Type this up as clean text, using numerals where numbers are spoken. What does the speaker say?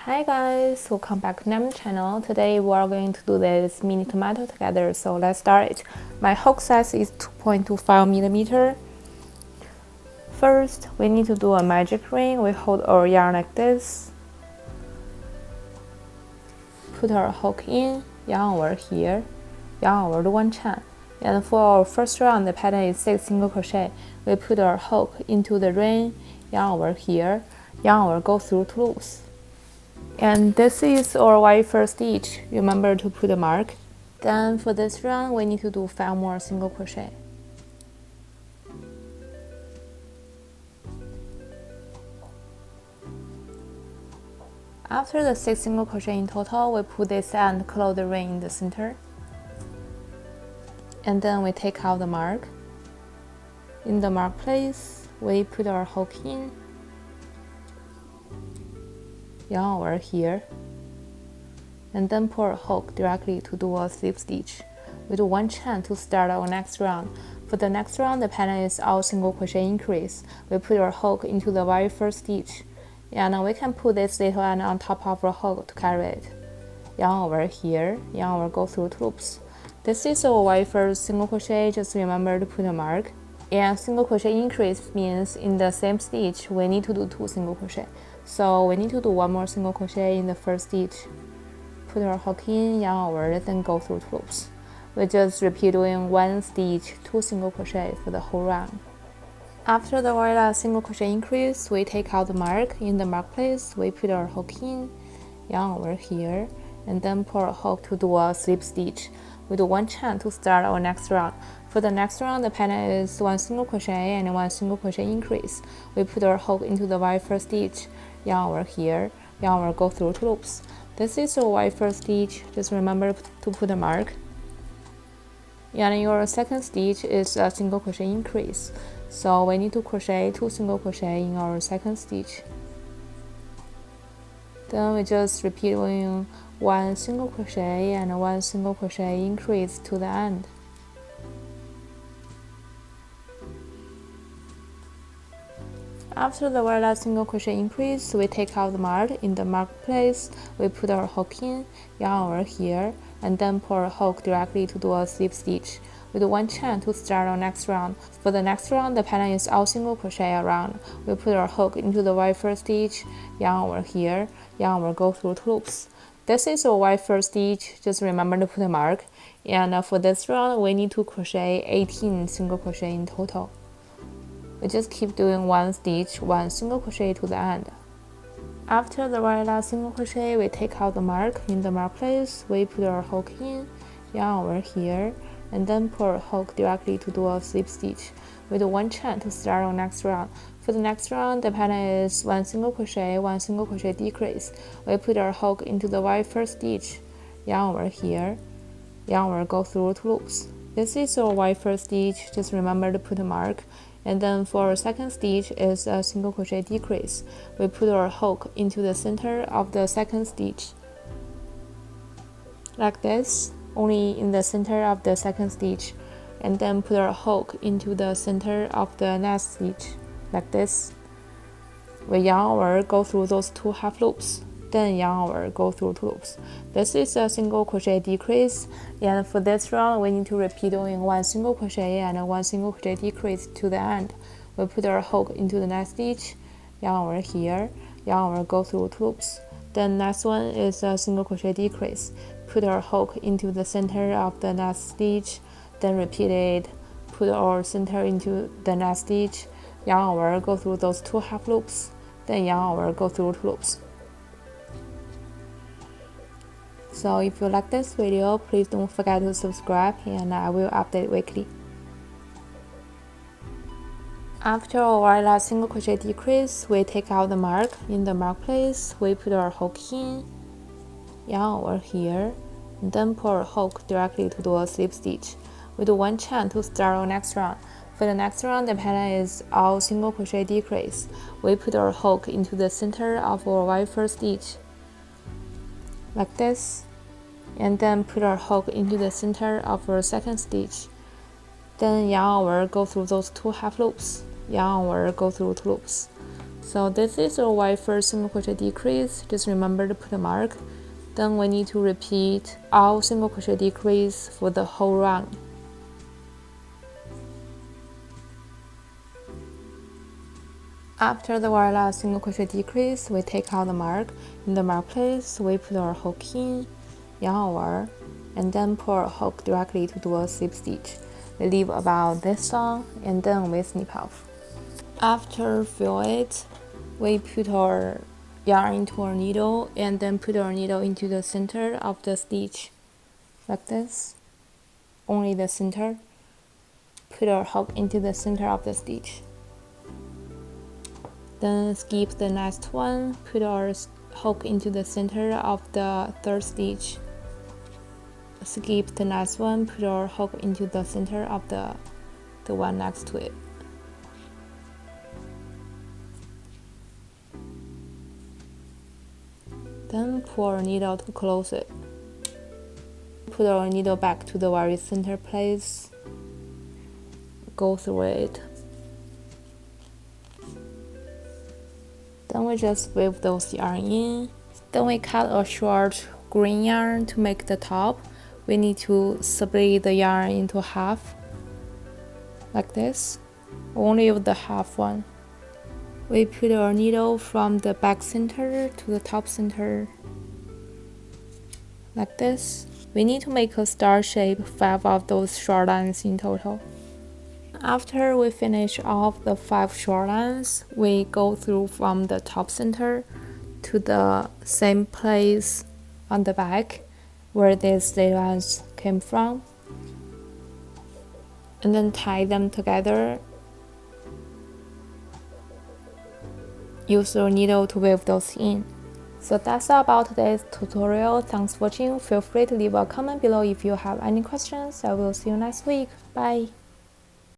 Hi guys, welcome back to my channel. Today we are going to do this mini tomato together, so let's start it. My hook size is 2.25 millimeter. First, we need to do a magic ring. We hold our yarn like this. Put our hook in, yarn over here, yarn over the one chain. And for our first round, the pattern is 6 single crochet. We put our hook into the ring, yarn over here, yarn over, go through 2 loops. And this is our very first stitch. Remember to put a mark. Then for this round, we need to do 5 more single crochet. After the 6 single crochet in total, we put this end, close the ring in the center. And then we take out the mark. In the mark place, we put our hook in, yarn over here, and then pull a hook directly to do a slip stitch. We do 1 chain to start our next round. For the next round, the pattern is all single crochet increase. We put our hook into the very first stitch, and we can put this little end on top of our hook to carry it. Yarn over here, yarn over, go through 2 loops. This is our very first single crochet. Just remember to put a mark. And single crochet increase means in the same stitch we need to do 2 single crochet. So we need to do 1 more single crochet in the first stitch. Put our hook in, yarn over, then go through 2 loops. We just repeat doing 1 stitch, 2 single crochet for the whole round. After the very last single crochet increase, we take out the mark. In the mark place, we put our hook in, yarn over here, and then pull a hook to do a slip stitch. We do 1 chain to start our next round. For the next round, the pattern is 1 single crochet and 1 single crochet increase. We put our hook into the very first stitch, yarn over here, yarn over, go through 2 loops. This is our very first stitch. Just remember to put a mark. And your second stitch is a single crochet increase. So we need to crochet 2 single crochet in our second stitch. Then we just repeat doing 1 single crochet and 1 single crochet increase to the end. After the very last single crochet increase, we take out the mark. In the mark place, we put our hook in, yarn over here, and then pull a hook directly to do a slip stitch. We do 1 chain to start our next round. For the next round, the pattern is all single crochet around. We put our hook into the very first stitch, yarn over here, yarn over, go through 2 loops. This is our very first stitch. Just remember to put a mark. And for this round, we need to crochet 18 single crochet in total. We just keep doing 1 stitch, 1 single crochet to the end. After the very last single crochet, we take out the mark. In the mark place, we put our hook in, yarn over here, and then pull a hook directly to do a slip stitch. We do 1 chain to start our next round. For the next round, the pattern is 1 single crochet, 1 single crochet decrease. We put our hook into the very first stitch, yarn over here, yarn over, go through 2 loops. This is our very first stitch. Just remember to put a mark. And then for our second stitch is a single crochet decrease. We put our hook into the center of the second stitch, like this, only in the center of the second stitch, and then put our hook into the center of the next stitch, like this. We yarn over, go through those 2 half loops, then yarn over, go through 2 loops. This is a single crochet decrease, and for this round we need to repeat doing 1 single crochet and 1 single crochet decrease to the end. We put our hook into the next stitch, yarn over here, yarn over, go through 2 loops. Then next one is a single crochet decrease. Put our hook into the center of the next stitch, then repeat it. Put our center into the next stitch, yarn over, go through those 2 half loops, then yarn over, go through 2 loops. So if you like this video, please don't forget to subscribe, and I will update weekly. After our very last single crochet decrease, we take out the mark. In the mark place, we put our hook in, yarn over here, and then pull our hook directly to do a slip stitch. We do 1 chain to start our next round. For the next round, the pattern is all single crochet decrease. We put our hook into the center of our very first stitch, like this, and then put our hook into the center of our second stitch. Then yarn over, go through those 2 half loops, yarn over, go through 2 loops. So this is our very first single crochet decrease. Just remember to put a mark. Then we need to repeat all single crochet decrease for the whole round. After the very last single crochet decrease, we take out the mark. In the mark place, we put our hook in, yarn over, and then pull our hook directly to do a slip stitch. We leave about this long, and then we snip off. After fill it, we put our yarn into our needle and then put our needle into the center of the stitch, like this. Only the center. Put our hook into the center of the stitch. Then skip the next one, put our hook into the center of the third stitch. Skip the next one, put our hook into the center of the one next to it. Then pull our needle to close it. Put our needle back to the very center place. Go through it. Then we just weave those yarn in. Then we cut a short green yarn to make the top. We need to split the yarn into half, like this. Only with the half one. We put our needle from the back center to the top center, like this. We need to make a star shape, 5 of those short lines in total. After we finish off the 5 short lines, we go through from the top center to the same place on the back where these straight lines came from, and then tie them together. Use your needle to weave those in. So that's all about today's tutorial. Thanks for watching. Feel free to leave a comment below if you have any questions. I will see you next week. Bye.